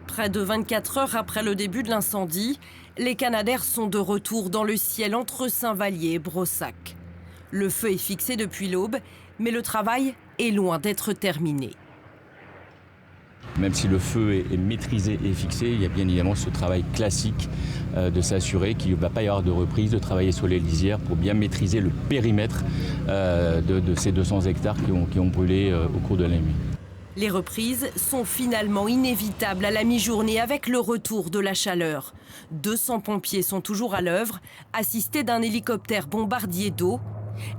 Près de 24 heures après le début de l'incendie, les Canadair sont de retour dans le ciel entre Saint-Vallier et Brossac. Le feu est fixé depuis l'aube, mais le travail est loin d'être terminé. Même si le feu est maîtrisé et fixé, il y a bien évidemment ce travail classique de s'assurer qu'il ne va pas y avoir de reprise, de travailler sur les lisières pour bien maîtriser le périmètre de ces 200 hectares qui ont brûlé au cours de la nuit. Les reprises sont finalement inévitables à la mi-journée avec le retour de la chaleur. 200 pompiers sont toujours à l'œuvre, assistés d'un hélicoptère bombardier d'eau.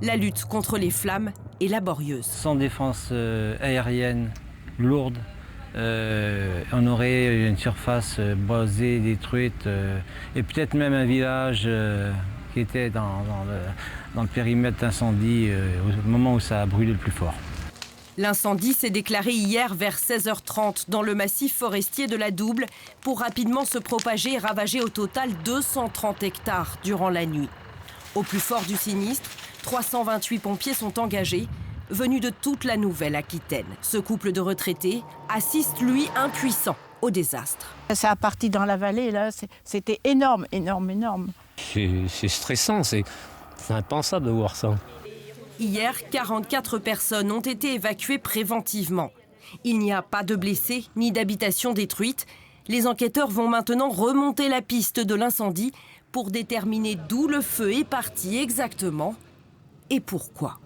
La lutte contre les flammes est laborieuse. Sans défense aérienne lourde, on aurait une surface boisée, détruite, et peut-être même un village qui était dans le périmètre d'incendie au moment où ça a brûlé le plus fort. L'incendie s'est déclaré hier vers 16h30 dans le massif forestier de la Double pour rapidement se propager et ravager au total 230 hectares durant la nuit. Au plus fort du sinistre, 328 pompiers sont engagés, venus de toute la Nouvelle-Aquitaine. Ce couple de retraités assiste, lui, impuissant au désastre. Ça a parti dans la vallée, là, c'était énorme, énorme, énorme. C'est stressant, c'est impensable de voir ça. Hier, 44 personnes ont été évacuées préventivement. Il n'y a pas de blessés ni d'habitations détruites. Les enquêteurs vont maintenant remonter la piste de l'incendie pour déterminer d'où le feu est parti exactement et pourquoi.